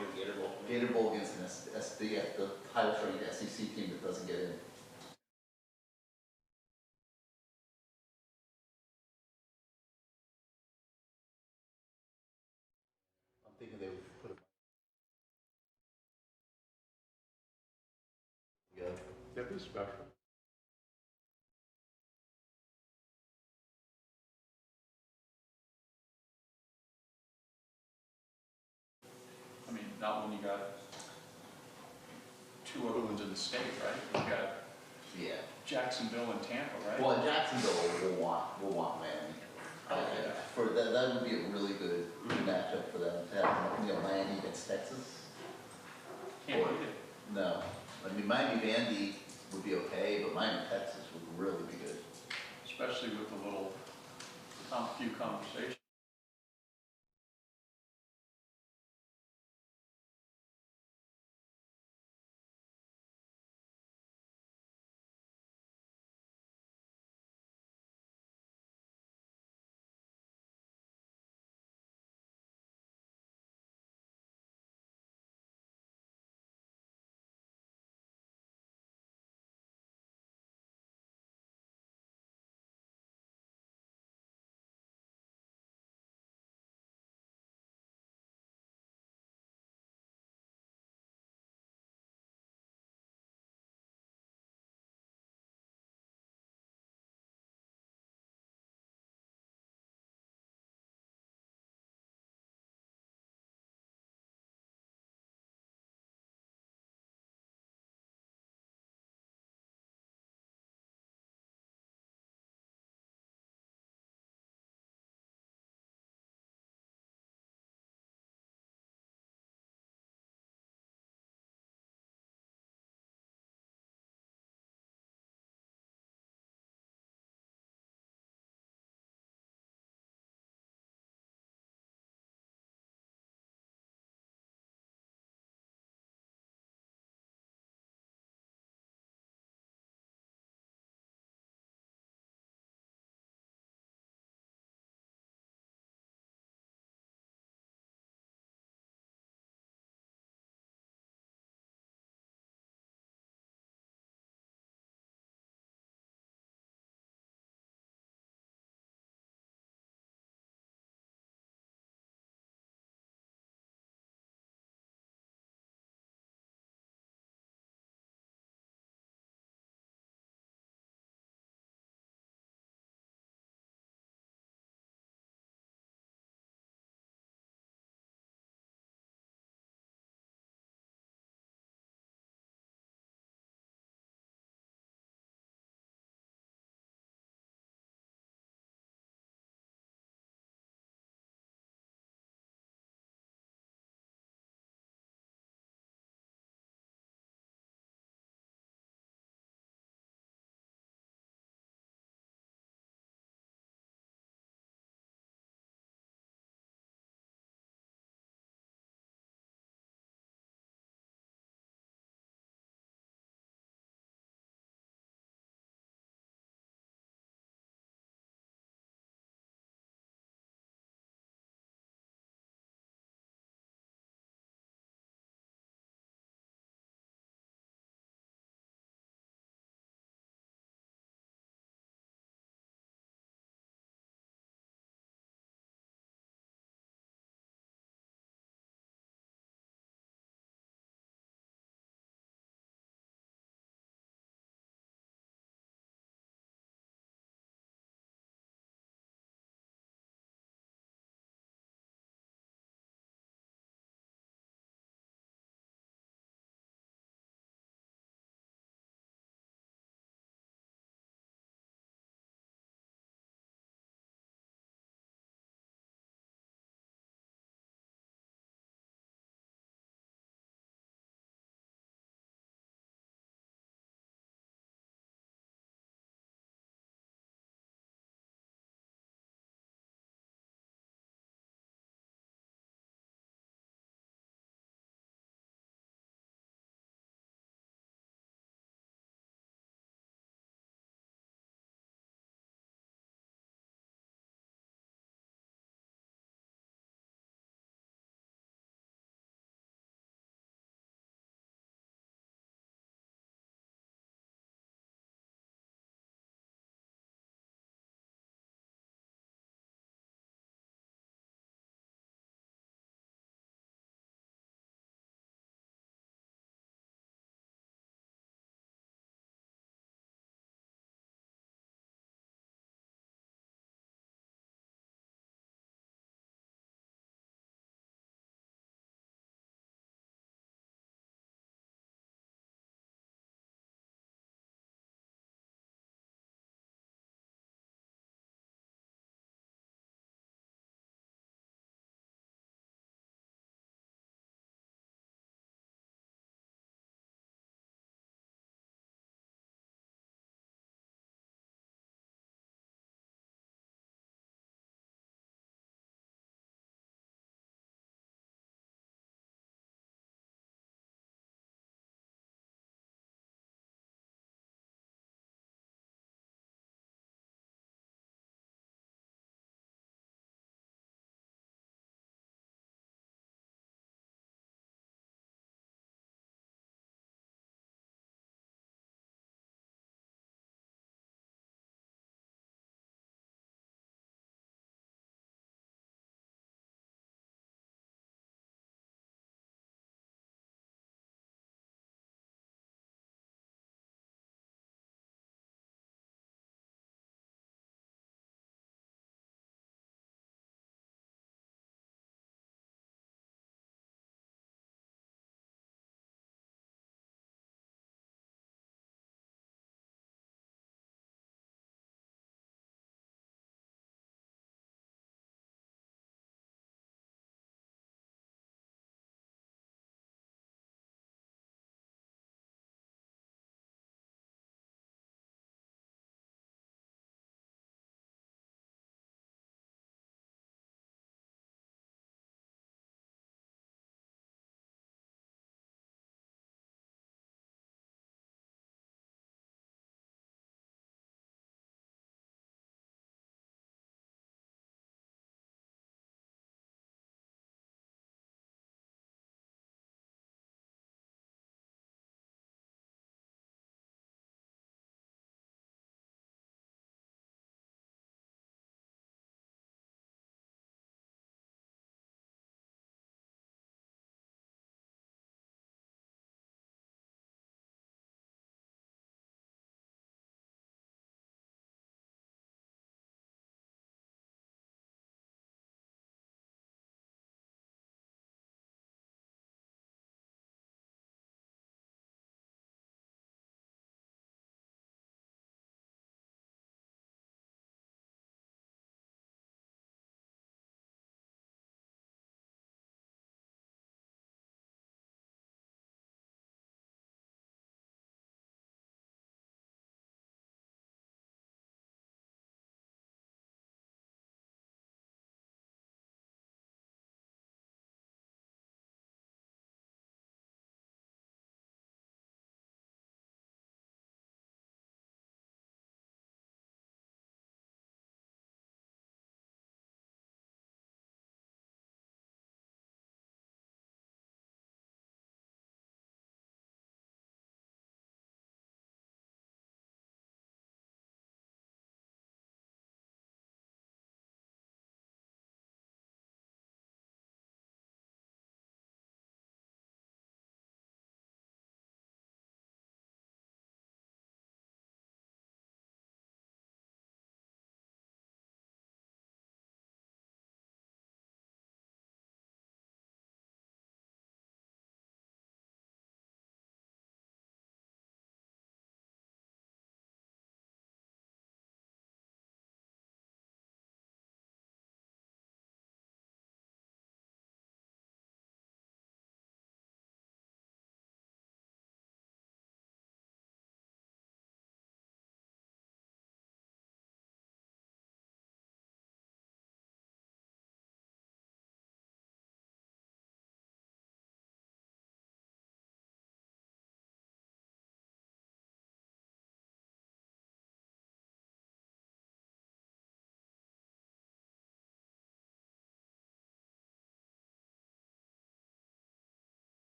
even Gator Bowl. Gator Bowl against an the highest ranked SEC team that doesn't get in. I'm thinking they would put a together. That'd be special. I mean, not when you got two other ones in the state, right? You got Yeah. Jacksonville and Tampa, right? Well, Jacksonville will want Miami. Yeah. For that would be a really good matchup for them to have, Miami against Texas. Can't beat it. No, I mean Miami Vandy would be okay, but Miami Texas would really be good. Especially with the little few conversations.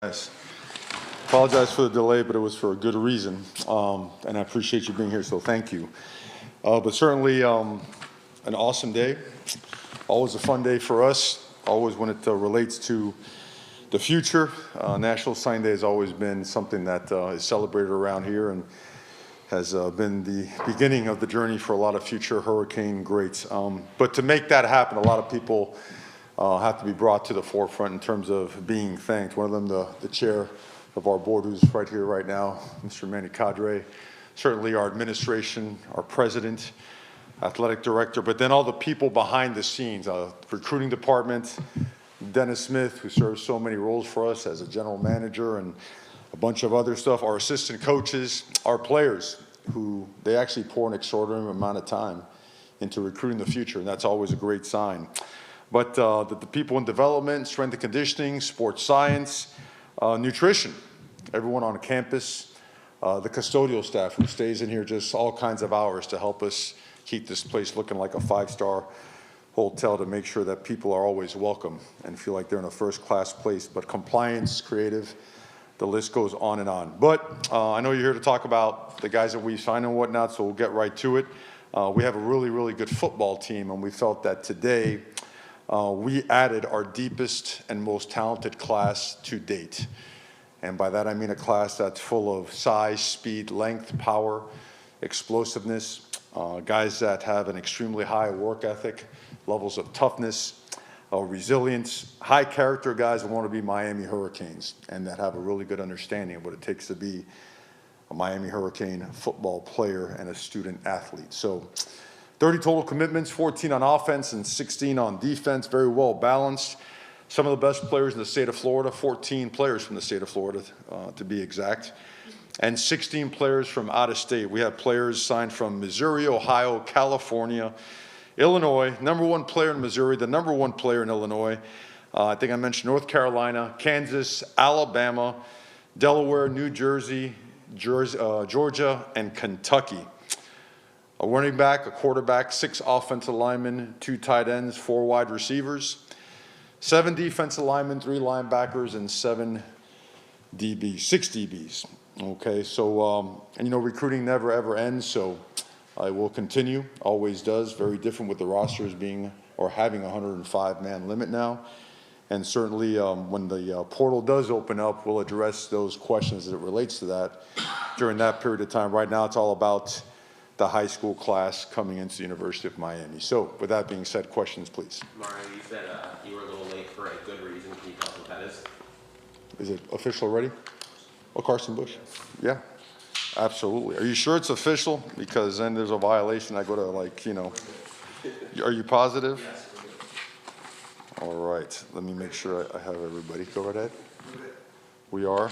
Yes. Apologize for the delay, but it was for a good reason, and I appreciate you being here, so thank you. But certainly an awesome day, always a fun day for us, always when it relates to the future. National Sign Day has always been something that is celebrated around here and has been the beginning of the journey for a lot of future hurricane greats. But to make that happen, a lot of people have to be brought to the forefront in terms of being thanked. One of them, the chair of our board, who's right here right now, Mr. Manny Cadre, certainly our administration, our president, athletic director, but then all the people behind the scenes, recruiting department, Dennis Smith, who serves so many roles for us as a general manager and a bunch of other stuff, our assistant coaches, our players, who they actually pour an extraordinary amount of time into recruiting the future, and that's always a great sign. But the people in development, strength and conditioning, sports science, nutrition, everyone on campus, the custodial staff who stays in here just all kinds of hours to help us keep this place looking like a five-star hotel, to make sure that people are always welcome and feel like they're in a first-class place. But compliance, creative, the list goes on and on. But I know you're here to talk about the guys that we signed and whatnot, so we'll get right to it. We have a really, really good football team, and we felt that today we added our deepest and most talented class to date. And by that I mean a class that's full of size, speed, length, power, explosiveness, guys that have an extremely high work ethic, levels of toughness, resilience, high character guys that want to be Miami Hurricanes and that have a really good understanding of what it takes to be a Miami Hurricane football player and a student athlete. So 30 total commitments, 14 on offense and 16 on defense, very well balanced. Some of the best players in the state of Florida, 14 players from the state of Florida to be exact, and 16 players from out of state. We have players signed from Missouri, Ohio, California, Illinois, number one player in Missouri, the number one player in Illinois. I think I mentioned North Carolina, Kansas, Alabama, Delaware, New Jersey, Georgia, and Kentucky. A running back, a quarterback, 6 offensive linemen, 2 tight ends, 4 wide receivers, 7 defensive linemen, 3 linebackers, and 6 DBs. Okay, so, and you know, recruiting never ever ends, so it will continue, always does. Very different with the rosters being, or having a 105-man limit now. And certainly when the portal does open up, we'll address those questions as it relates to that during that period of time. Right now, it's all about the high school class coming into the University of Miami. So with that being said, questions, please. Mario, you said you were a little late for a good reason. Can you tell us what that is? Is it official already? Oh, Carson Bush? Yeah, absolutely. Are you sure it's official? Because then there's a violation. I go to, like, you know, are you positive? Yes. All right, let me make sure I have everybody. Go right ahead. We are?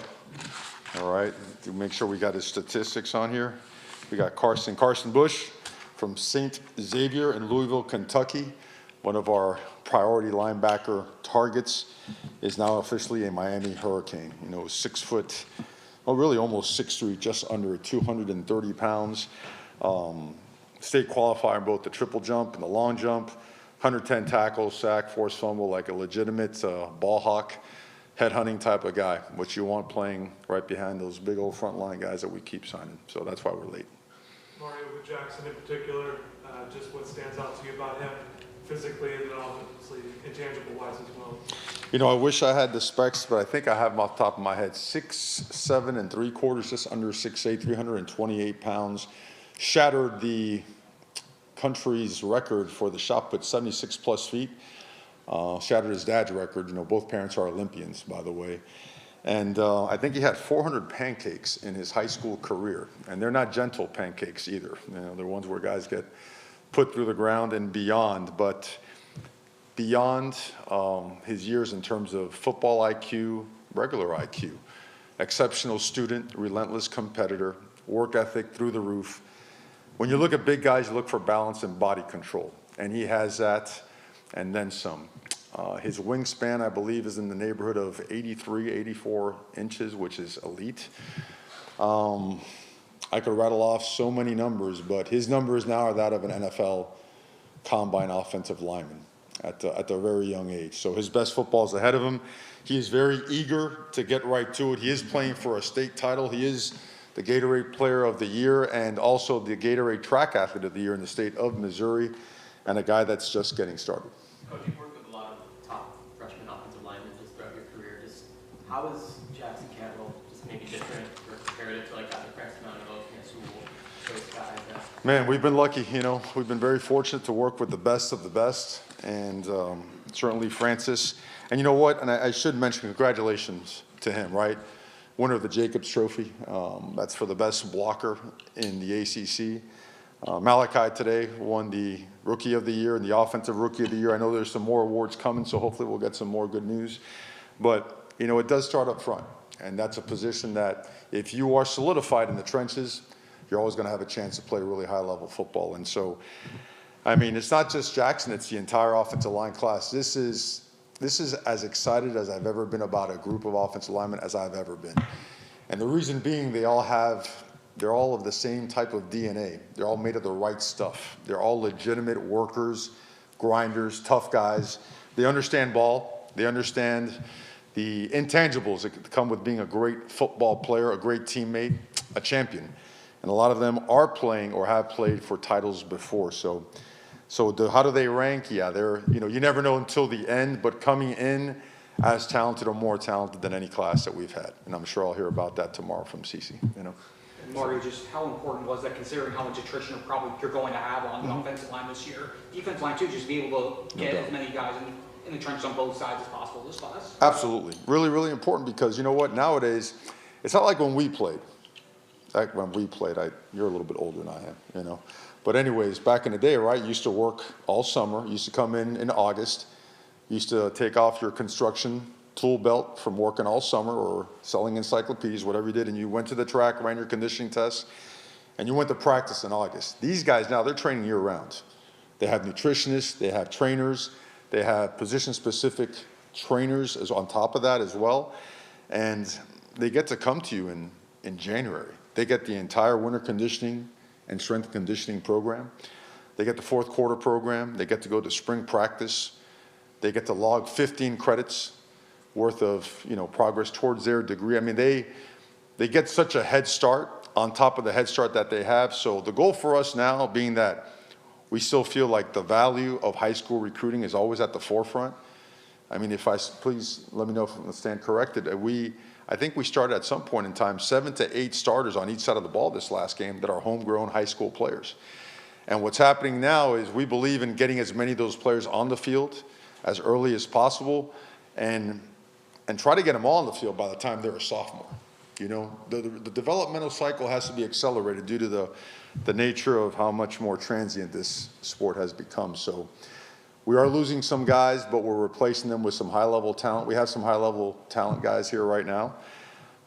All right, to make sure we got his statistics on here. We got Carson Bush from St. Xavier in Louisville, Kentucky. One of our priority linebacker targets is now officially a Miami Hurricane. You know, 6 foot, well, really almost 6'3", just under 230 pounds. State qualifier in both the triple jump and the long jump. 110 tackles, sack, forced fumble, like a legitimate ball hawk, headhunting type of guy, which you want playing right behind those big old frontline guys that we keep signing. So that's why we're late. Mario, with Jackson in particular, just what stands out to you about him physically and then obviously intangible-wise as well? You know, I wish I had the specs, but I think I have them off the top of my head. 6'7 3/4", just under 6'8", 328 pounds. Shattered the country's record for the shot put, 76 plus feet. Shattered his dad's record. You know, both parents are Olympians, by the way. And I think he had 400 pancakes in his high school career. And they're not gentle pancakes either. You know, they're ones where guys get put through the ground and beyond. But beyond his years in terms of football IQ, regular IQ, exceptional student, relentless competitor, work ethic through the roof. When you look at big guys, you look for balance and body control. And he has that and then some. His wingspan, I believe, is in the neighborhood of 83, 84 inches, which is elite. I could rattle off so many numbers, but his numbers now are that of an NFL combine offensive lineman. at a very young age. So his best football is ahead of him. He is very eager to get right to it. He is playing for a state title. He is the Gatorade Player of the Year and also the Gatorade Track Athlete of the Year in the state of Missouri, and a guy that's just getting started. Coach, you've worked with a lot of top freshman offensive linemen just throughout your career. Just how is Jackson Capital just maybe different or comparative to like other Preston and those guys? Man, we've been lucky, we've been very fortunate to work with the best of the best, and certainly Francis. And you know what, and I should mention congratulations to him, right? Winner of the Jacobs Trophy, that's for the best blocker in the ACC. Malachi today won the Rookie of the Year and the Offensive Rookie of the Year. I know there's some more awards coming, so hopefully we'll get some more good news. But, it does start up front, and that's a position that if you are solidified in the trenches, you're always going to have a chance to play really high-level football. And so, it's not just Jackson, it's the entire offensive line class. This is as excited as I've ever been about a group of offensive linemen as I've ever been. And the reason being they're all of the same type of DNA. They're all made of the right stuff. They're all legitimate workers, grinders, tough guys. They understand ball. They understand the intangibles that come with being a great football player, a great teammate, a champion. And a lot of them are playing or have played for titles before. So how do they rank? Yeah, you never know until the end, but coming in as talented or more talented than any class that we've had. And I'm sure I'll hear about that tomorrow from Cece, And Mario, just how important was that, considering how much attrition you're going to have on the offensive line this year? Defensive line too, just be able to get as many guys in the trenches on both sides as possible this class. Absolutely. Really, really important, because you know what? Nowadays, it's not like when we played. You're a little bit older than I am, But anyways, back in the day, right, you used to work all summer. You used to come in August. You used to take off your construction tool belt from working all summer or selling encyclopedias, whatever you did, and you went to the track, ran your conditioning tests, and you went to practice in August. These guys now, they're training year-round. They have nutritionists, they have trainers, they have position-specific trainers as on top of that as well, and they get to come to you in January. They get the entire winter conditioning and strength conditioning program. They get the fourth quarter program. They get to go to spring practice. They get to log 15 credits worth of progress towards their degree. They get such a head start on top of the head start that they have. So the goal for us now, being that we still feel like the value of high school recruiting is always at the forefront. Please let me know if I stand corrected. I think we started at some point in time 7 to 8 starters on each side of the ball this last game that are homegrown high school players. And what's happening now is we believe in getting as many of those players on the field as early as possible and try to get them all on the field by the time they're a sophomore. The developmental cycle has to be accelerated due to the nature of how much more transient this sport has become. So we are losing some guys, but we're replacing them with some high-level talent. We have some high-level talent guys here right now.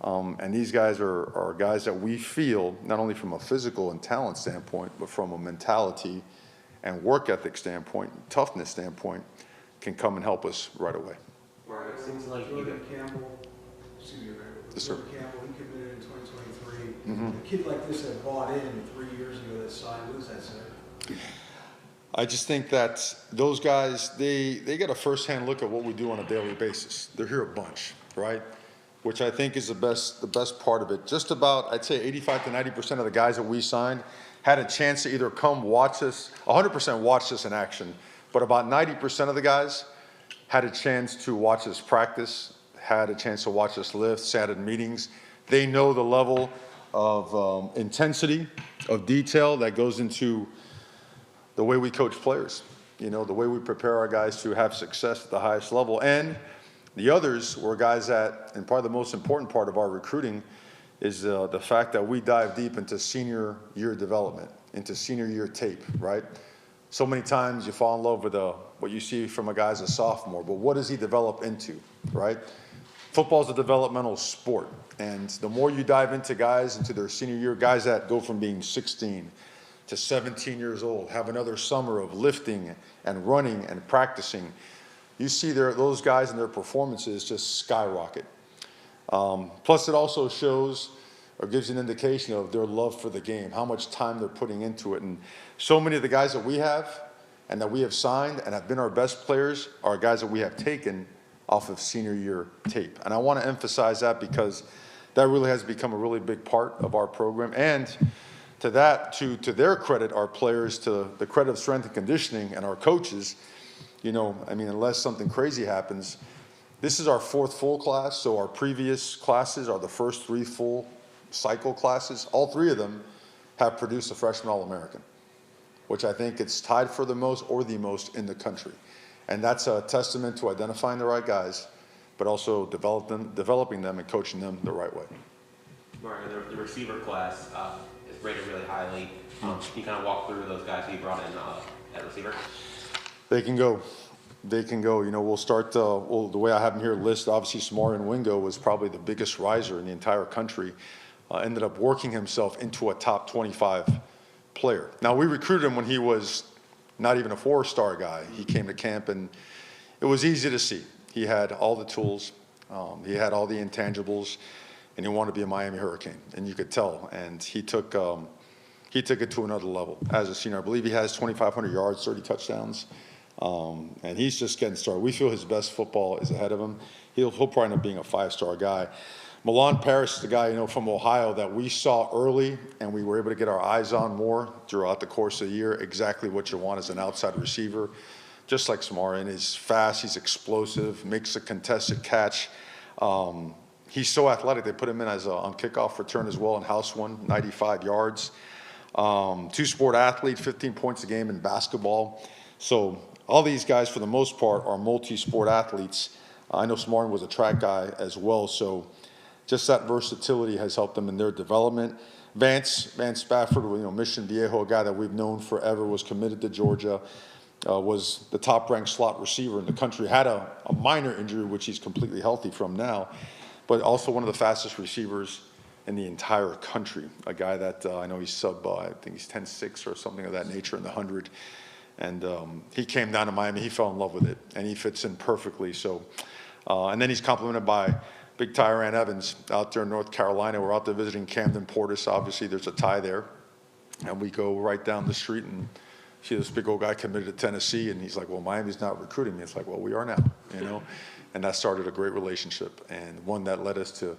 And these guys are guys that we feel, not only from a physical and talent standpoint, but from a mentality and work ethic standpoint, toughness standpoint, can come and help us right away. Where it seems like Jordan Campbell, excuse me, Yes, sir. Jordan Campbell, he committed in 2023. A kid like this that bought in 3 years ago that signed, what does that say? I just think that those guys, they get a firsthand look at what we do on a daily basis. They're here a bunch, right? Which I think is the best part of it. Just about, I'd say 85 to 90% of the guys that we signed had a chance to either come watch us, 100% watch us in action, but about 90% of the guys had a chance to watch us practice, had a chance to watch us lift, sat in meetings. They know the level of intensity, of detail that goes into the way we coach players, the way we prepare our guys to have success at the highest level. And the others were guys that, and probably the most important part of our recruiting is the fact that we dive deep into senior year development, into senior year tape, right? So many times you fall in love with what you see from a guy as a sophomore, but what does he develop into, right? Football is a developmental sport, and the more you dive into guys into their senior year, guys that go from being 16 to 17 years old, have another summer of lifting and running and practicing, you see those guys and their performances just skyrocket. Plus it also shows or gives you an indication of their love for the game, how much time they're putting into it. And so many of the guys that we have and that we have signed and have been our best players are guys that we have taken off of senior year tape. And I want to emphasize that because that really has become a really big part of our program. And to their credit, our players, to the credit of strength and conditioning and our coaches, you know, I mean, unless something crazy happens, this is our 4th full class. So our previous classes are the first 3 full cycle classes. All 3 of them have produced a freshman All-American, which I think it's tied for the most or the most in the country. And that's a testament to identifying the right guys, but also developing them and coaching them the right way. Mario, the receiver class is rated really highly. Can you kind of walk through those guys who you brought in at receiver? They can go. They can go. You know, we'll start, the way I have them here listed, obviously Samari and Wingo was probably the biggest riser in the entire country. Ended up working himself into a top 25 player. Now, we recruited him when he was not even a 4-star guy. He came to camp, and it was easy to see. He had all the tools. He had all the intangibles, and he wanted to be a Miami Hurricane, and you could tell. And he took it to another level as a senior. I believe he has 2,500 yards, 30 touchdowns. And he's just getting started. We feel his best football is ahead of him. He'll probably end up being a 5-star guy. Milan Parrish is the guy, you know, from Ohio that we saw early and we were able to get our eyes on more throughout the course of the year. Exactly what you want as an outside receiver, just like Samari. And he's fast, he's explosive, makes a contested catch. He's so athletic. They put him in as on kickoff return as well in house one, 95 yards. 2-sport athlete, 15 points a game in basketball. So all these guys, for the most part, are multi-sport athletes. I know Smartin was a track guy as well, so just that versatility has helped them in their development. Vance Spafford, you know, Mission Viejo, a guy that we've known forever, was committed to Georgia, was the top-ranked slot receiver in the country, had a minor injury, which he's completely healthy from now, but also one of the fastest receivers in the entire country. A guy that I know he's I think he's 10.6 or something of that nature in the 100. And he came down to Miami. He fell in love with it, and he fits in perfectly. So, and then he's complemented by big Tyrann Evans out there in North Carolina. We're out there visiting Camden Portis. Obviously, there's a tie there. And we go right down the street and see this big old guy committed to Tennessee. And he's like, well, Miami's not recruiting me. It's like, well, we are now, you know. And that started a great relationship, and one that led us to,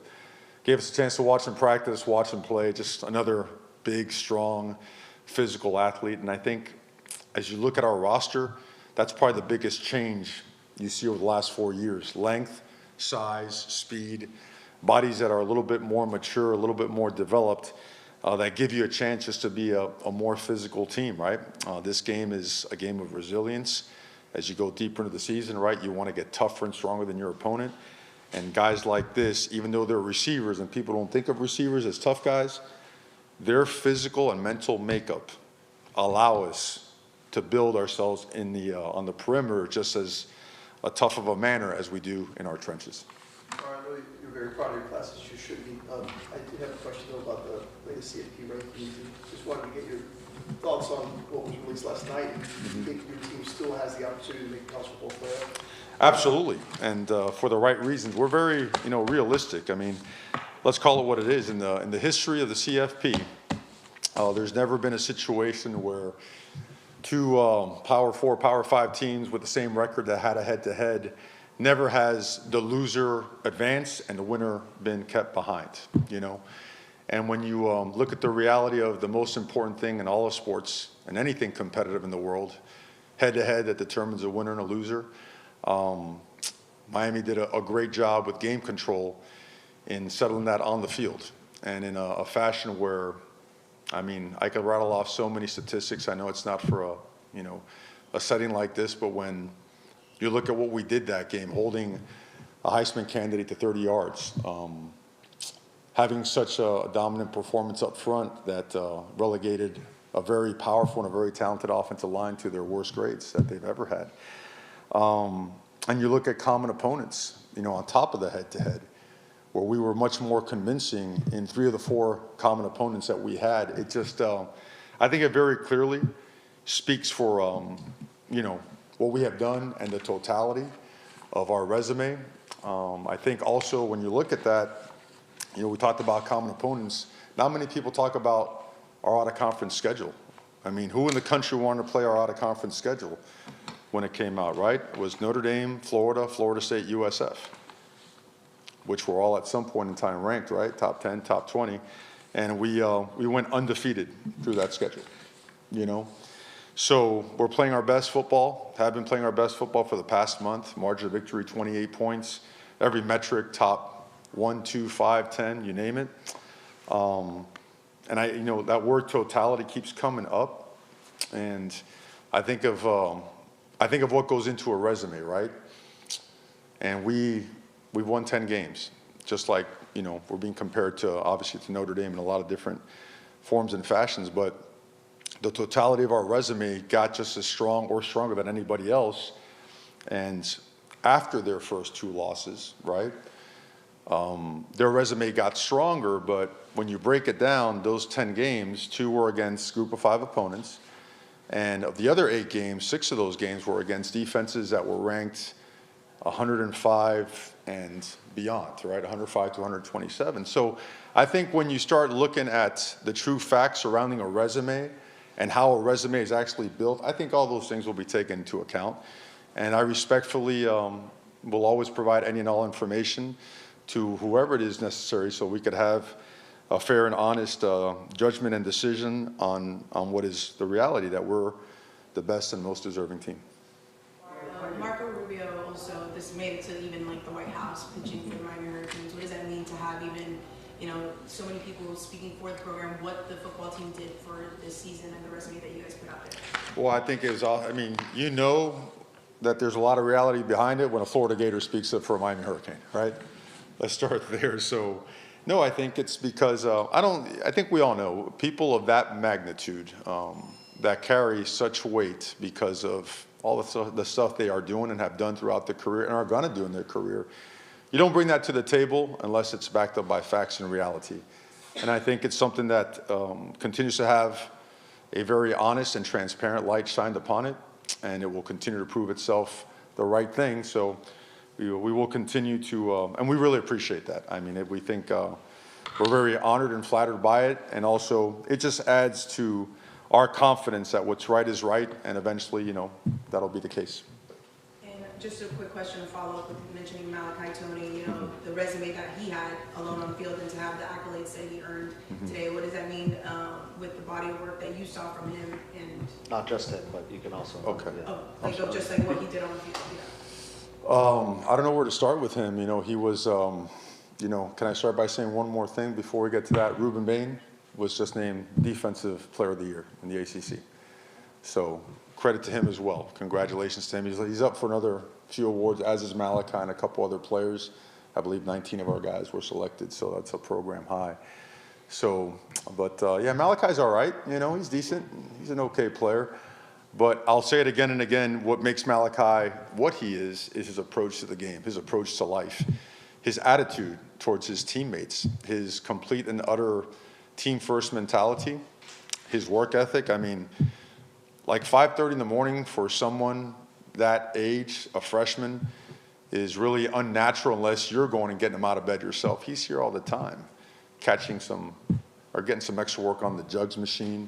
gave us a chance to watch him practice, watch him play. Just another big, strong, physical athlete. And I think as you look at our roster, that's probably the biggest change you see over the last 4 years. Length, size, speed, bodies that are a little bit more mature, a little bit more developed, that give you a chance just to be a more physical team, right? This game is a game of resilience. As you go deeper into the season, right, you want to get tougher and stronger than your opponent. And guys like this, even though they're receivers and people don't think of receivers as tough guys, their physical and mental makeup allow us to build ourselves in the on the perimeter just as tough of a manner as we do in our trenches. I know you're very proud of your classes. You should be. I did have a question though about the latest CFP rankings. Just wanted to get your thoughts on what was released last night. Do you think your team still has the opportunity to make college football playoff? Absolutely, and for the right reasons. We're very, you know, realistic. I mean, let's call it what it is. In the history of the CFP, there's never been a situation where two Power 4, Power 5 teams with the same record that had a head-to-head, never has the loser advanced and the winner been kept behind, you know. And when you look at the reality of the most important thing in all of sports and anything competitive in the world, head-to-head that determines a winner and a loser, Miami did a great job with game control in settling that on the field and in a fashion where, I mean, I could rattle off so many statistics. I know it's not for a setting like this, but when you look at what we did that game, holding a Heisman candidate to 30 yards, having such a dominant performance up front that relegated a very powerful and a very talented offensive line to their worst grades that they've ever had. And you look at common opponents, you know, on top of the head-to-head, where we were much more convincing in 3 of the 4 common opponents that we had. It just, I think it very clearly speaks for, you know, what we have done and the totality of our resume. I think also when you look at that, you know, we talked about common opponents. Not many people talk about our out-of-conference schedule. I mean, who in the country wanted to play our out-of-conference schedule when it came out, right? It was Notre Dame, Florida, Florida State, USF, which were all at some point in time ranked, right? Top 10, top 20. And we went undefeated through that schedule, you know? So we're playing our best football, have been playing our best football for the past month. Margin of victory, 28 points. Every metric, top 1, 2, 5, 10, you name it. And you know, that word totality keeps coming up. And I think of what goes into a resume, right? And we've won 10 games, just like, you know, we're being compared to, obviously, to Notre Dame in a lot of different forms and fashions, but the totality of our resume got just as strong or stronger than anybody else. And after their first 2 losses, right, their resume got stronger, but when you break it down, those 10 games, 2 were against group of 5 opponents. And of the other 8 games, 6 of those games were against defenses that were ranked 105 and beyond, right? 105 to 127. So I think when you start looking at the true facts surrounding a resume and how a resume is actually built, I think all those things will be taken into account. And I respectfully will always provide any and all information to whoever it is necessary so we could have a fair and honest judgment and decision on what is the reality that we're the best and most deserving team. Marco Rubio also, this made it to even like the White House pitching for the Miami Hurricanes. What does that mean to have even, you know, so many people speaking for the program, what the football team did for this season and the resume that you guys put out there? Well, I think I mean, you know that there's a lot of reality behind it when a Florida Gator speaks up for a Miami Hurricane, right? Let's start there. So, no, I think it's because, I think we all know people of that magnitude that carry such weight because of all the stuff they are doing and have done throughout their career and are going to do in their career. You don't bring that to the table unless it's backed up by facts and reality. And I think it's something that continues to have a very honest and transparent light shined upon it, and it will continue to prove itself the right thing. So we will continue to, and we really appreciate that. I mean, we think we're very honored and flattered by it, and also it just adds to our confidence that what's right is right, and eventually, you know, that'll be the case. And just a quick question to follow up with mentioning Malachi Tony, you know, the resume that he had alone on field and to have the accolades that he earned today, what does that mean with the body of work that you saw from him? And Not just him, but you can also. Okay. Yeah. just like what he did on the field, yeah. I don't know where to start with him. You know, he was, you know, can I start by saying one more thing before we get to that? Ruben Bain was just named Defensive Player of the Year in the ACC. So credit to him as well. Congratulations to him. He's up for another few awards, as is Malachi and a couple other players. I believe 19 of our guys were selected, so that's a program high. So, but yeah, Malachi's all right. You know, he's decent. He's an okay player. But I'll say it again and again, what makes Malachi what he is his approach to the game, his approach to life, his attitude towards his teammates, his complete and utter team-first mentality, his work ethic. I mean, like 5:30 in the morning for someone that age, a freshman, is really unnatural unless you're going and getting him out of bed yourself. He's here all the time, catching some, or getting some extra work on the jugs machine,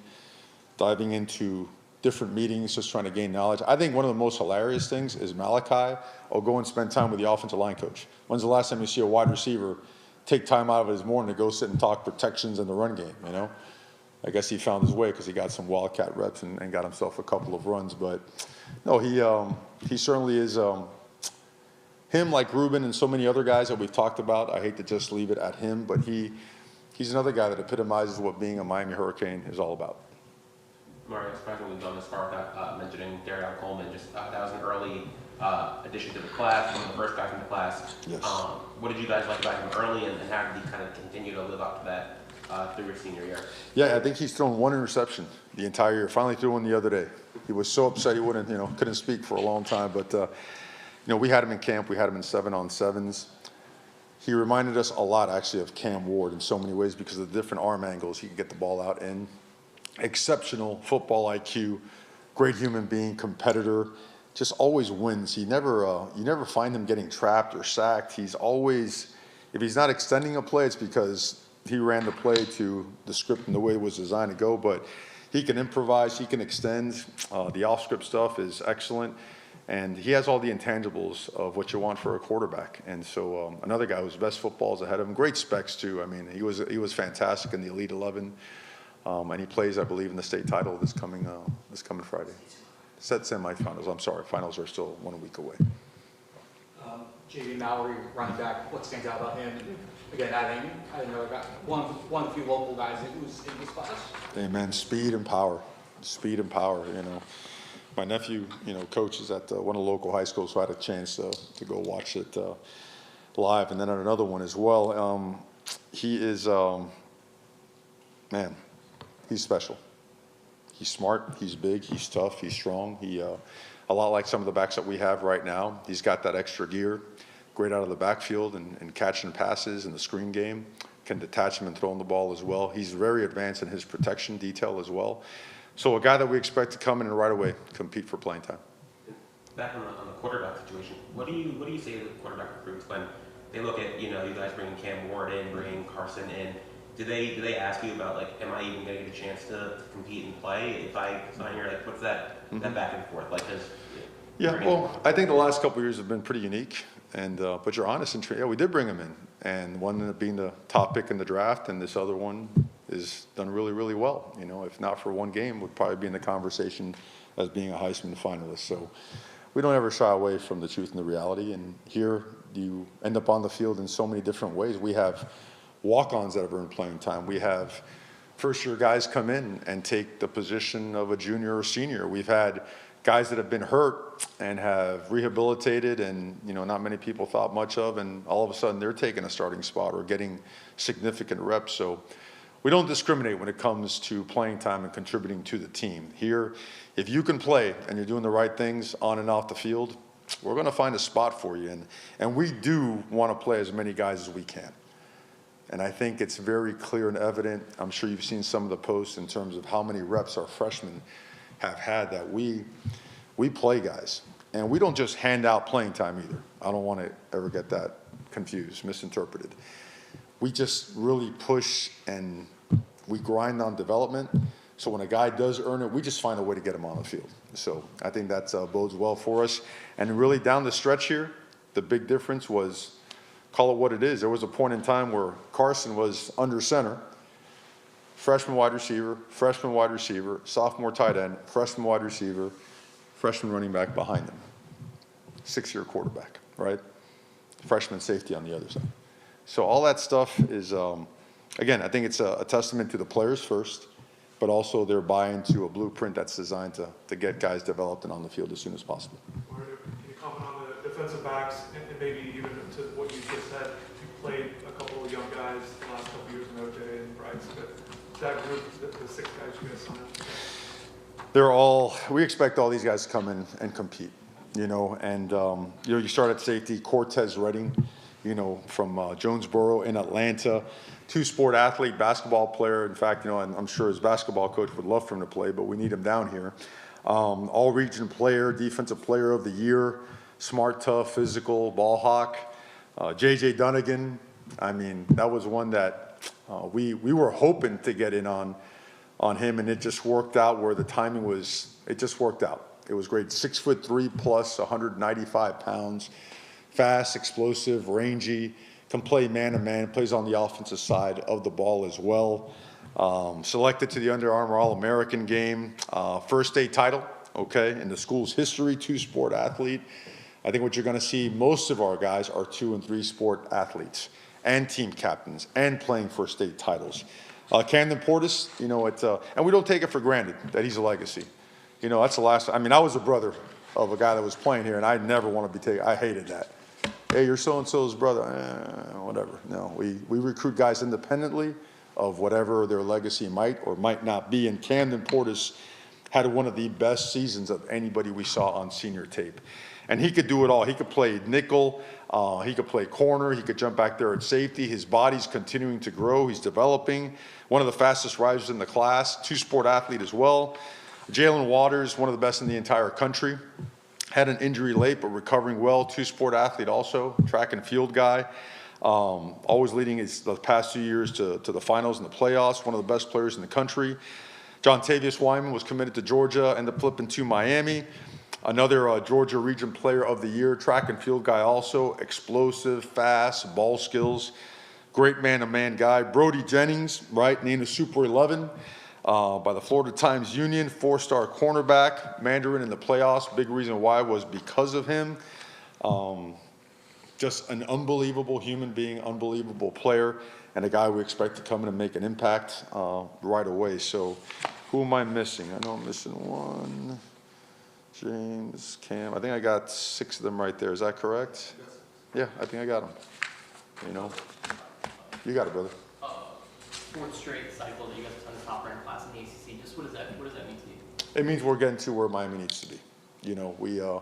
diving into different meetings, just trying to gain knowledge. I think one of the most hilarious things is Malachi will go and spend time with the offensive line coach. When's the last time you see a wide receiver take time out of his morning to go sit and talk protections in the run game, you know? I guess he found his way because he got some Wildcat reps and got himself a couple of runs. But no, he certainly is, him like Ruben and so many other guys that we've talked about. I hate to just leave it at him, but he's another guy that epitomizes what being a Miami Hurricane is all about. Mario, especially we've gone this far without mentioning Darion Coleman. Just that was an early addition to the class, one of the first guys in the class. Yes. What did you guys like about him early, and how did he kind of continue to live up to that through your senior year? Yeah, I think he's thrown one interception the entire year. Finally threw one the other day. He was so upset he wouldn't, couldn't speak for a long time. But we had him in camp. We had him in 7-on-7s. He reminded us a lot, actually, of Cam Ward in so many ways because of the different arm angles he could get the ball out in. Exceptional football IQ, great human being, competitor, just always wins. You never find him getting trapped or sacked. He's always, if he's not extending a play, it's because he ran the play to the script and the way it was designed to go. But he can improvise, he can extend. The off-script stuff is excellent. And he has all the intangibles of what you want for a quarterback. And so another guy whose best football is ahead of him. Great specs, too. I mean, he was fantastic in the Elite 11. And he plays, I believe, in the state title this coming Friday. Set semifinals, I'm sorry. Finals are still 1 week away. J.D. Mallory, running back, what stands out about him? And again, I know about one of the few local guys who's in this class. Amen. Speed and power. Speed and power, you know. My nephew, you know, coaches at one of the local high schools, so I had a chance to go watch it live. And then at another one as well. He is, man, he's special. He's smart, he's big, he's tough, he's strong. A lot like some of the backs that we have right now. He's got that extra gear, great out of the backfield and catching passes in the screen game, can detach him and throw him the ball as well. He's very advanced in his protection detail as well. So a guy that we expect to come in and right away compete for playing time. Back on the quarterback situation, what do you say to the quarterback recruits when they look at, you know, you guys bringing Cam Ward in, bringing Carson in? Do they ask you about, like, am I even going to get a chance to compete and play if I sign here? Like, what's that back and forth like? Yeah, well, I think the last couple of years have been pretty unique. And but you're honest and yeah, we did bring him in, and one ended up being the top pick in the draft, and this other one is done really, really well. You know, if not for one game, would probably be in the conversation as being a Heisman finalist. So we don't ever shy away from the truth and the reality. And here you end up on the field in so many different ways. We have walk-ons that have earned playing time. We have first-year guys come in and take the position of a junior or senior. We've had guys that have been hurt and have rehabilitated and, you know, not many people thought much of, and all of a sudden they're taking a starting spot or getting significant reps. So we don't discriminate when it comes to playing time and contributing to the team. Here, if you can play and you're doing the right things on and off the field, we're going to find a spot for you. And we do want to play as many guys as we can. And I think it's very clear and evident. I'm sure you've seen some of the posts in terms of how many reps our freshmen have had that we play guys. And we don't just hand out playing time either. I don't want to ever get that confused, misinterpreted. We just really push and we grind on development. So when a guy does earn it, we just find a way to get him on the field. So I think that bodes well for us. And really down the stretch here, the big difference was, call it what it is. There was a point in time where Carson was under center, freshman wide receiver, sophomore tight end, freshman wide receiver, freshman running back behind him. 6-year quarterback, right? Freshman safety on the other side. So all that stuff is, again, I think it's a testament to the players first, but also their buy-in to a blueprint that's designed to get guys developed and on the field as soon as possible. Can you comment on the defensive backs and maybe even to what you just said? You played a couple of young guys the last couple of years in OJ and Bryce, but that group, the 6 guys you guys signed? We expect all these guys to come in and compete, you know, and, you know, you start at safety, Cortez Redding, you know, from Jonesboro in Atlanta, 2-sport athlete, basketball player. In fact, you know, I'm sure his basketball coach would love for him to play, but we need him down here. All-region player, defensive player of the year, smart, tough, physical, ball hawk. J.J. Dunnigan, I mean, that was one that we were hoping to get in on him, and it just worked out where the timing was, it just worked out. It was great. 6'3" plus, 195 pounds, fast, explosive, rangy, can play man-to-man, plays on the offensive side of the ball as well. Selected to the Under Armour All-American game, first state title, okay, in the school's history, 2-sport athlete. I think what you're going to see, most of our guys are 2- and 3-sport athletes and team captains and playing for state titles. Camden Portis, you know, and we don't take it for granted that he's a legacy. You know, that's the last, I mean, I was a brother of a guy that was playing here, and I never want to be taken, I hated that. Hey, you're so-and-so's brother, whatever. No, we recruit guys independently of whatever their legacy might or might not be, and Camden Portis had one of the best seasons of anybody we saw on senior tape. And he could do it all. He could play nickel, he could play corner, he could jump back there at safety. His body's continuing to grow, he's developing. One of the fastest risers in the class, 2-sport athlete as well. Jalen Waters, one of the best in the entire country. Had an injury late, but recovering well. 2-sport athlete also, track and field guy. Always leading the past 2 years to the finals and the playoffs. One of the best players in the country. John Tavius Wyman was committed to Georgia, ended up flipping to Miami. Another Georgia Region Player of the Year, track and field guy also, explosive, fast, ball skills, great man-to-man guy. Brody Jennings, right, named a Super 11 by the Florida Times Union, 4-star cornerback, Mandarin in the playoffs. Big reason why was because of him. Just an unbelievable human being, unbelievable player, and a guy we expect to come in and make an impact right away. So who am I missing? I know I'm missing one. James, Cam, I think I got 6 of them right there. Is that correct? Yeah, I think I got them. You know, you got it, brother. Fourth straight cycle that you guys have done the top ranked class in the ACC. Just what does that mean to you? It means we're getting to where Miami needs to be. You know,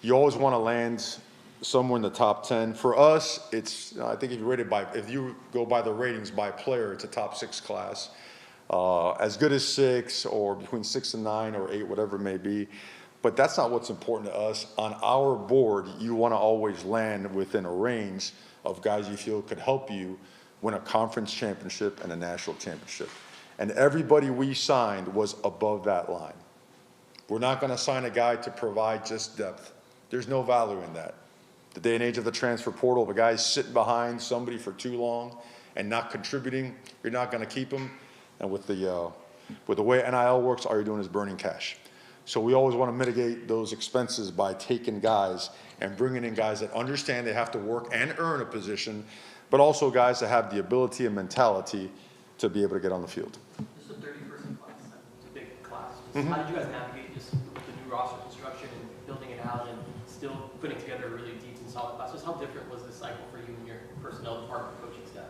you always want to land somewhere in the top 10. For us, it's, I think if you go by the ratings by player, it's a top 6 class. As good as 6 or between 6 and 9 or 8, whatever it may be. But that's not what's important to us. On our board, you want to always land within a range of guys you feel could help you win a conference championship and a national championship. And everybody we signed was above that line. We're not going to sign a guy to provide just depth. There's no value in that. The day and age of the transfer portal, if a guy's sitting behind somebody for too long and not contributing, you're not going to keep him. And with the way NIL works, all you're doing is burning cash. So we always want to mitigate those expenses by taking guys and bringing in guys that understand they have to work and earn a position, but also guys that have the ability and mentality to be able to get on the field. This is a 30-person class. It's a big class. How did you guys navigate just with the new roster construction and building it out and still putting together a really deep and solid class? Just how different was this cycle for you and your personnel department coaching staff?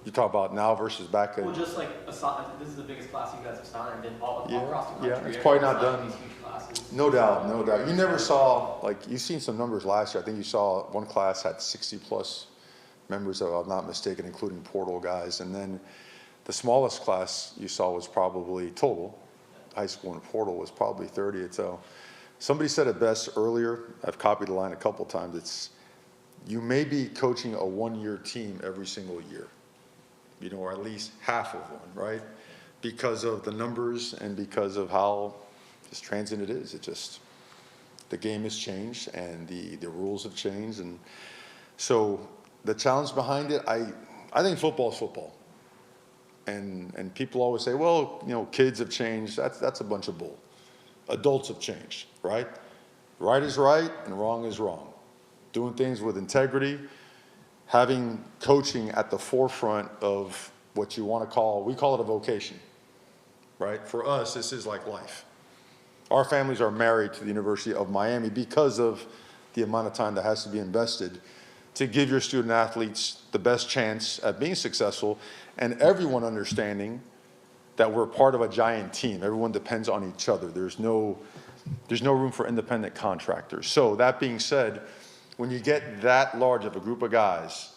You talk about now versus back then? Well, just like, this is the biggest class you guys have signed and all across the country. Yeah, it's probably not Everyone's done. these huge classes. No doubt, no doubt. You never saw, like, you've seen some numbers last year. I think you saw one class had 60-plus members, if I'm not mistaken, including portal guys. And then the smallest class you saw was probably total, high school and portal was probably 30. So somebody said it best earlier. I've copied the line a couple times. It's, you may be coaching a one-year team every single year, you know, or at least half of one, right? Because of the numbers and because of how just transient it is. It just, the game has changed and the rules have changed. And so the challenge behind it, I think football is football. And people always say, well, you know, kids have changed. That's a bunch of bull. Adults have changed, right? Right is right and wrong is wrong. Doing things with integrity, having coaching at the forefront of what you want to call, we call it a vocation, right? For us, this is like life. Our families are married to the University of Miami because of the amount of time that has to be invested to give your student athletes the best chance at being successful, and everyone understanding that we're part of a giant team. Everyone depends on each other. There's no room for independent contractors. So that being said, when you get that large of a group of guys,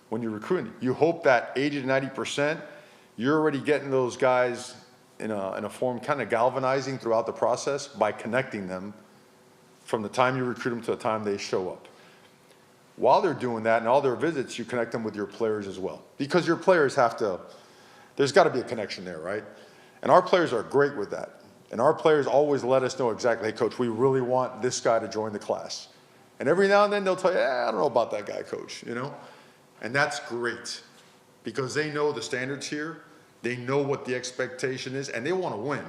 when you're recruiting, you hope that 80 to 90%, you're already getting those guys in a form kind of galvanizing throughout the process by connecting them from the time you recruit them to the time they show up. While they're doing that and all their visits, you connect them with your players as well. Because your players have to, there's got to be a connection there, right? And our players are great with that. And our players always let us know exactly, hey, coach, we really want this guy to join the class. And every now and then they'll tell you, I don't know about that guy, coach, you know? And that's great because they know the standards here. They know what the expectation is, and they want to win.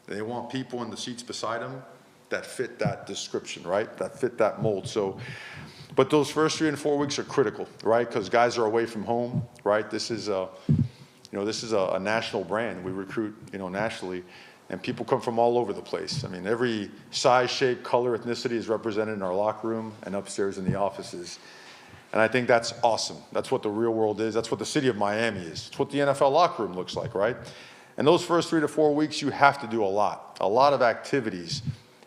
They want people in the seats beside them that fit that description, right? That fit that mold. So, but those first 3 and 4 weeks are critical, right? Because guys are away from home, right? This is a national brand. We recruit, you know, nationally, and people come from all over the place. I mean, every size, shape, color, ethnicity is represented in our locker room and upstairs in the offices. And I think that's awesome. That's what the real world is. That's what the city of Miami is. It's what the NFL locker room looks like, right? And those first 3 to 4 weeks, you have to do a lot of activities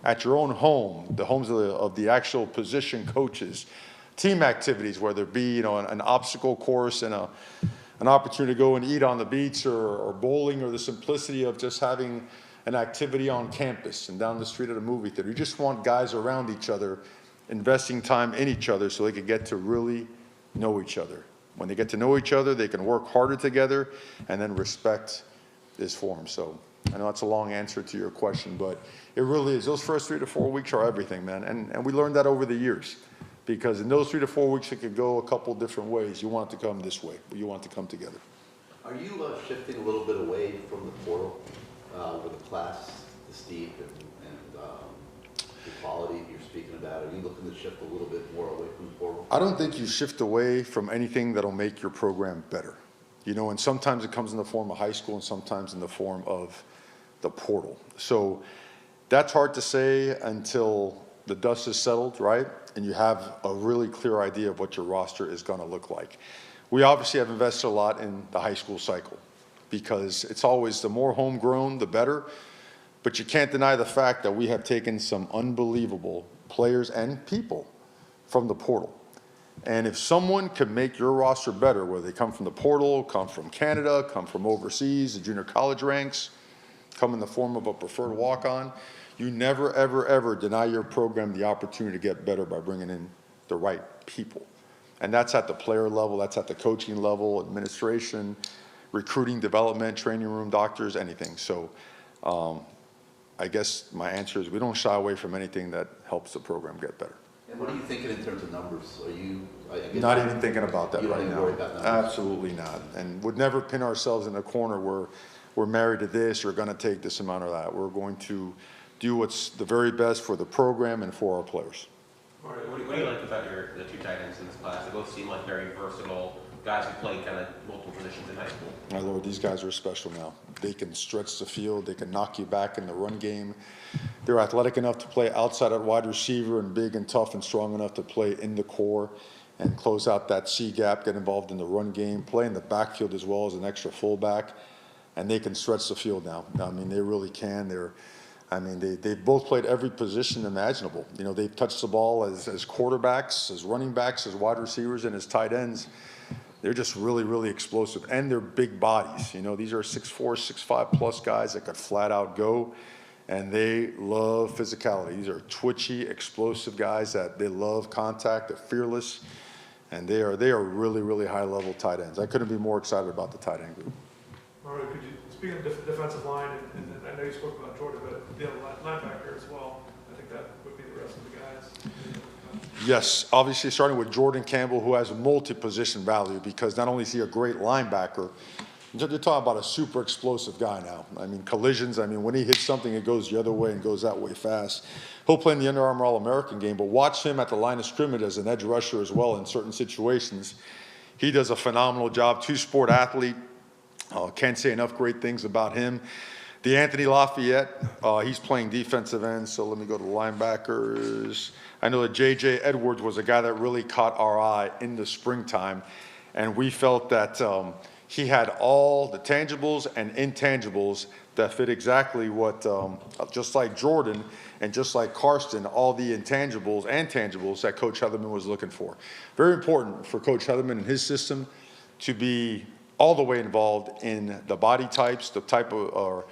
at your own home, the homes of the actual position coaches, team activities, whether it be, you know, an obstacle course and an opportunity to go and eat on the beach or bowling, or the simplicity of just having an activity on campus and down the street at a movie theater. You just want guys around each other, investing time in each other so they can get to really know each other. When they get to know each other, they can work harder together, and then respect is formed. So I know that's a long answer to your question, but it really is. Those first 3 to 4 weeks are everything, man. And we learned that over the years, because in those 3 to 4 weeks, it could go a couple different ways. You want it to come this way, but you want it to come together. Are you shifting a little bit away from the portal with the class, the steep and the quality you're speaking about? Are you looking to shift a little bit more away from the portal? I don't think you shift away from anything that'll make your program better. You know, and sometimes it comes in the form of high school and sometimes in the form of the portal. So that's hard to say until the dust is settled, right? And you have a really clear idea of what your roster is going to look like. We obviously have invested a lot in the high school cycle because it's always the more homegrown, the better. But you can't deny the fact that we have taken some unbelievable players and people from the portal. And if someone can make your roster better, whether they come from the portal, come from Canada, come from overseas, the junior college ranks, come in the form of a preferred walk-on, you never, ever, ever deny your program the opportunity to get better by bringing in the right people. And that's at the player level, that's at the coaching level, administration, recruiting, development, training room, doctors, anything. So I guess my answer is we don't shy away from anything that helps the program get better. And what are you thinking in terms of numbers? Are you Not even thinking about that you don't right even now. worry about numbers? Absolutely not. And would never pin ourselves in a corner where we're married to this or going to take this amount or that. We're going to do what's the very best for the program and for our players. What do you like about the 2 tight ends in this class? They both seem like very versatile guys who play kind of multiple positions in high school. My Lord, these guys are special now. They can stretch the field. They can knock you back in the run game. They're athletic enough to play outside at wide receiver and big and tough and strong enough to play in the core and close out that C gap, get involved in the run game, play in the backfield as well as an extra fullback. And they can stretch the field now. I mean, they really can. They've both played every position imaginable. You know, they've touched the ball as quarterbacks, as running backs, as wide receivers, and as tight ends. They're just really, really explosive. And they're big bodies. You know, these are 6'4", 6'5" plus guys that could flat out go. And they love physicality. These are twitchy, explosive guys that they love contact. They're fearless. And they are really, really high-level tight ends. I couldn't be more excited about the tight end group. Mario, could you, speaking of defensive line, and I know you spoke about Jordan, but the other linebacker as well, I think that would be the rest of the guys. Yes, obviously starting with Jordan Campbell, who has multi-position value because not only is he a great linebacker, you're talking about a super explosive guy now. I mean, collisions, when he hits something, it goes the other way and goes that way fast. He'll play in the Under Armour All-American game, but watch him at the line of scrimmage as an edge rusher as well in certain situations. He does a phenomenal job, 2-sport athlete. Can't say enough great things about him. The Anthony Lafayette, he's playing defensive end, so let me go to the linebackers. I know that J.J. Edwards was a guy that really caught our eye in the springtime, and we felt that he had all the tangibles and intangibles that fit exactly what, just like Jordan and just like Karsten, all the intangibles and tangibles that Coach Heatherman was looking for. Very important for Coach Heatherman and his system to be all the way involved in the body types, the type of, or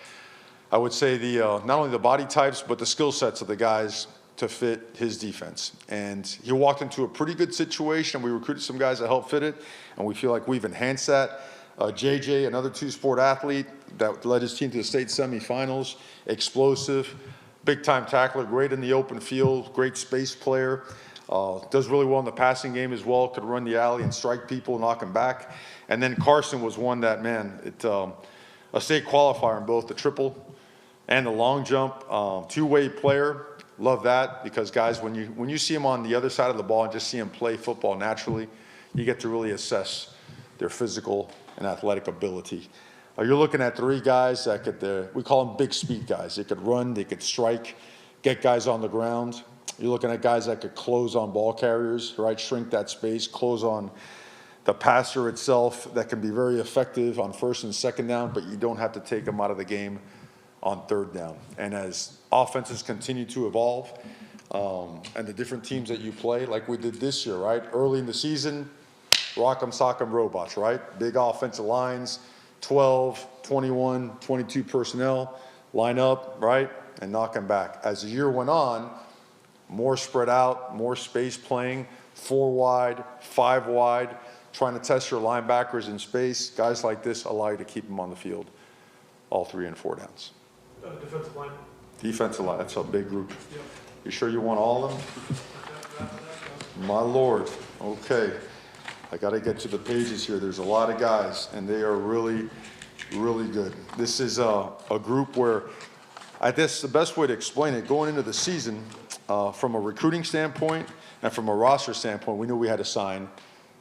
I would say the not only the body types, but the skill sets of the guys to fit his defense. And he walked into a pretty good situation. We recruited some guys to help fit it, and we feel like we've enhanced that. JJ, another 2-sport athlete that led his team to the state semifinals, explosive, big-time tackler, great in the open field, great space player, does really well in the passing game as well, could run the alley and strike people, knock them back. And then Carson was one that, man, a state qualifier in both the triple and the long jump, 2-way player. Love that because, guys, when you see him on the other side of the ball and just see him play football naturally, you get to really assess their physical and athletic ability. You're looking at 3 guys that could, we call them big speed guys. They could run, they could strike, get guys on the ground. You're looking at guys that could close on ball carriers, right? Shrink that space, close on the passer itself that can be very effective on 1st and 2nd down, but you don't have to take them out of the game on 3rd down. And as offenses continue to evolve and the different teams that you play, like we did this year, right? Early in the season, rock'em sock'em robots, right? Big offensive lines, 12, 21, 22 personnel, line up, right? And knock them back. As the year went on, more spread out, more space playing, 4 wide, 5 wide, trying to test your linebackers in space. Guys like this allow you to keep them on the field all 3 and 4 downs. Defensive line. Defensive line, that's a big group. Yep. You sure you want all of them? My lord, okay. I gotta get to the pages here. There's a lot of guys, and they are really, really good. This is a group where, I guess the best way to explain it, going into the season, from a recruiting standpoint and from a roster standpoint, we knew we had to sign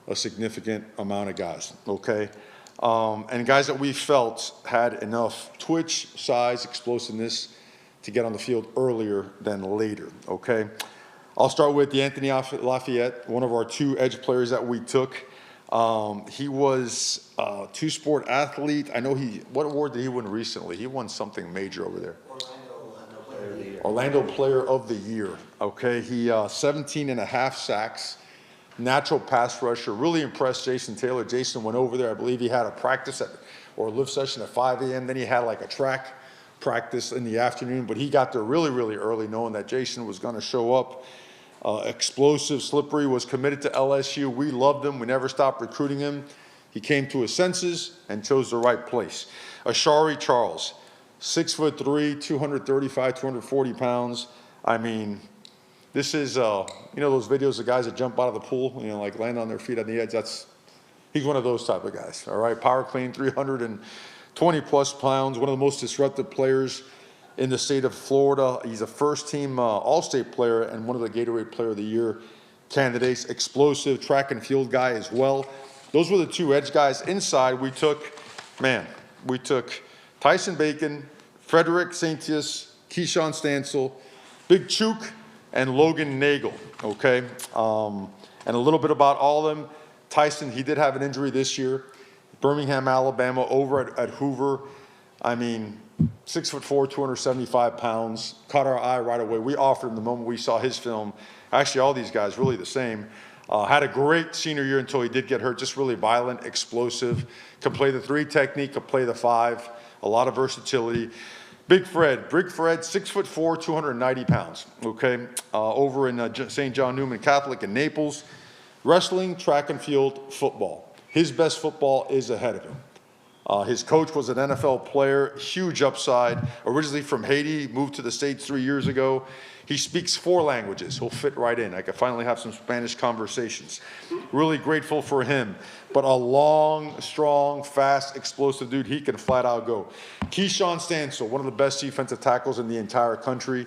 a significant amount of guys, okay? And guys that we felt had enough twitch, size, explosiveness to get on the field earlier than later, okay? I'll start with Anthony Lafayette, one of our 2 edge players that we took. He was a 2-sport athlete. I know what award did he win recently? He won something major over there. Orlando Player of the Year, okay? He 17.5 sacks, natural pass rusher, really impressed Jason Taylor. Jason went over there, I believe he had a practice or a lift session at 5 a.m. Then he had like a track practice in the afternoon, but he got there really, really early knowing that Jason was gonna show up. Explosive, slippery, was committed to LSU. We loved him. We never stopped recruiting him. He came to his senses and chose the right place. Ashari Charles, 6'3", 235, 240 pounds. I mean, this is, you know those videos of guys that jump out of the pool, you know, like land on their feet on the edge? He's one of those type of guys, all right? Power clean, 320 plus pounds, one of the most disruptive players in the state of Florida. He's a first-team All-State player and one of the Gatorade Player of the Year candidates. Explosive track and field guy as well. Those were the 2 edge guys. Inside, we took Tyson Bacon, Frederick Saintius, Keyshawn Stansel, Big Chook, and Logan Nagel, okay? And a little bit about all of them. Tyson, he did have an injury this year. Birmingham, Alabama, over at Hoover. I mean, 6'4", 275 pounds, caught our eye right away. We offered him the moment we saw his film. Actually, all these guys really the same. Had a great senior year until he did get hurt. Just really violent, explosive. Could play the 3 technique, could play the 5. A lot of versatility. Big Fred, 6'4", 290 pounds. Okay, over in St. John Newman Catholic in Naples. Wrestling, track and field, football. His best football is ahead of him. His coach was an NFL player, huge upside, originally from Haiti, moved to the States 3 years ago. He speaks 4 languages. He'll fit right in. I could finally have some Spanish conversations. Really grateful for him. But a long, strong, fast, explosive dude. He can flat out go. Keyshawn Stansel, one of the best defensive tackles in the entire country.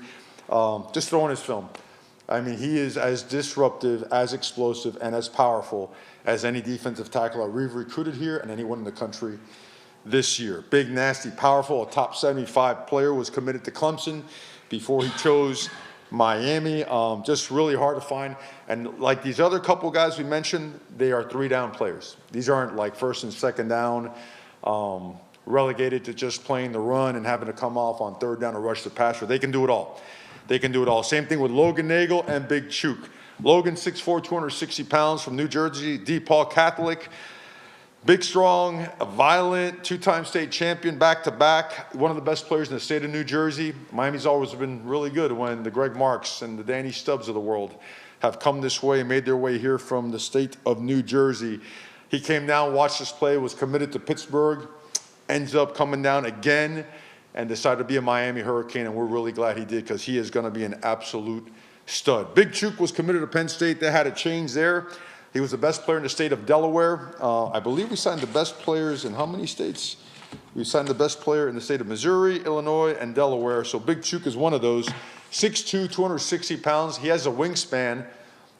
Just throwing his film. I mean, he is as disruptive, as explosive, and as powerful as any defensive tackle we've recruited here and anyone in the country this year. Big, nasty, powerful, a top 75 player, was committed to Clemson before he chose Miami. Just really hard to find. And like these other couple guys we mentioned, they are 3-down players. These aren't like 1st and 2nd down, relegated to just playing the run and having to come off on 3rd down or rush the passer. They can do it all. They can do it all. Same thing with Logan Nagel and Big Chook. Logan, 6'4", 260 pounds, from New Jersey, DePaul Catholic. Big, strong, violent, 2-time state champion, back-to-back. One of the best players in the state of New Jersey. Miami's always been really good when the Greg Marks and the Danny Stubbs of the world have come this way and made their way here from the state of New Jersey. He came down, watched us play, was committed to Pittsburgh, ends up coming down again, and decided to be a Miami Hurricane, and we're really glad he did because he is going to be an absolute stud. Big Chook was committed to Penn State. They had a change there. He was the best player in the state of Delaware. I believe we signed the best players in how many states? We signed the best player in the state of Missouri, Illinois, and Delaware. So Big Chook is one of those. 6'2", 260 pounds. He has a wingspan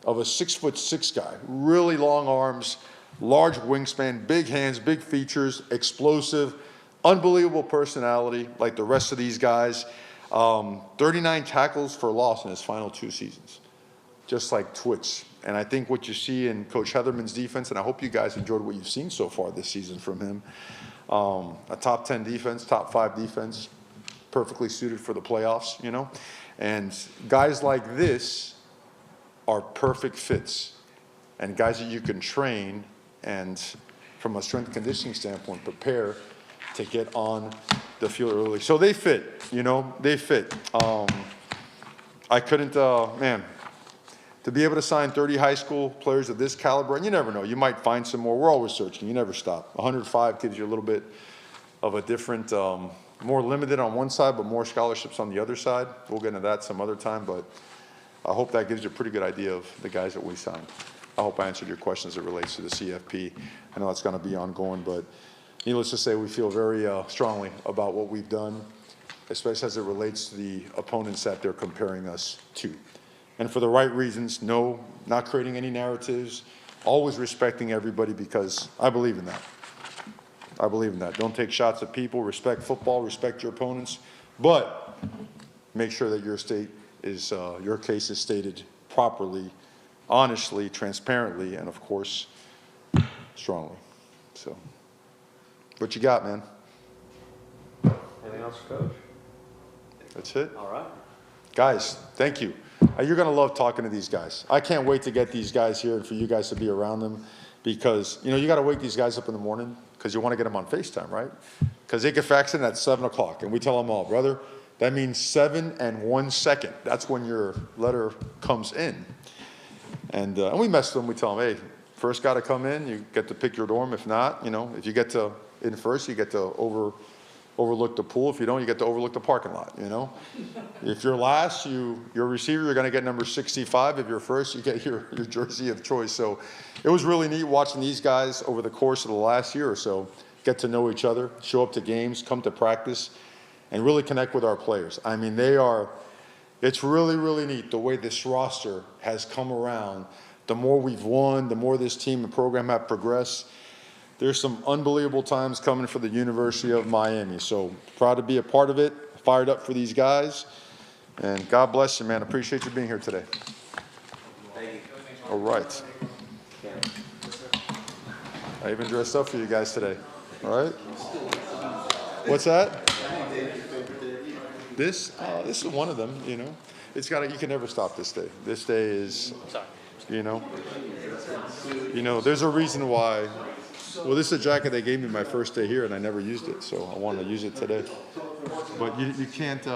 of a 6'6" guy. Really long arms, large wingspan, big hands, big features, explosive, unbelievable personality like the rest of these guys. 39 tackles for loss in his final 2 seasons, just like Twitch. And I think what you see in Coach Heatherman's defense, and I hope you guys enjoyed what you've seen so far this season from him, a top 10 defense, top 5 defense, perfectly suited for the playoffs, you know. And guys like this are perfect fits, and guys that you can train and, from a strength conditioning standpoint, prepare to get on the field early. So they fit, you know, they fit. I couldn't, man, to be able to sign 30 high school players of this caliber, and you never know, you might find some more. We're always searching, you never stop. 105 gives you a little bit of a different, more limited on one side, but more scholarships on the other side. We'll get into that some other time, but I hope that gives you a pretty good idea of the guys that we signed. I hope I answered your questions as it relates to the CFP. I know it's going to be ongoing, but needless to say, we feel very strongly about what we've done, especially as it relates to the opponents that they're comparing us to. And for the right reasons, no, not creating any narratives, always respecting everybody, because I believe in that. I believe in that. Don't take shots at people, respect football, respect your opponents, but make sure that your case is stated properly, honestly, transparently, and of course, strongly. So, what you got, man? Anything else, Coach? That's it. All right. Guys, thank you. You're going to love talking to these guys. I can't wait to get these guys here and for you guys to be around them, because, you know, you got to wake these guys up in the morning because you want to get them on FaceTime, right? Because they get faxed in at 7 o'clock, and we tell them all, brother, that means 7 and 1 second. That's when your letter comes in. And we mess with them. We tell them, hey, first got to come in. You get to pick your dorm. If not, you know, if you get to in first, you get to overlook the pool. If you don't, you get to overlook the parking lot, you know. If you're last, your receiver, you're going to get number 65. If you're first, you get your jersey of choice. So it was really neat watching these guys over the course of the last year or so get to know each other, show up to games, come to practice, and really connect with our players. I mean, it's really, really neat the way this roster has come around. The more we've won, the more this team and program have progressed. There's some unbelievable times coming for the University of Miami. So proud to be a part of it, fired up for these guys. And God bless you, man. Appreciate you being here today. Thank you. All right. I even dressed up for you guys today. All right. What's that? This is one of them, you know. You can never stop this day. This day is, you know, there's a reason why. Well, this is a jacket they gave me my first day here, and I never used it, so I wanted to use it today. But you can't,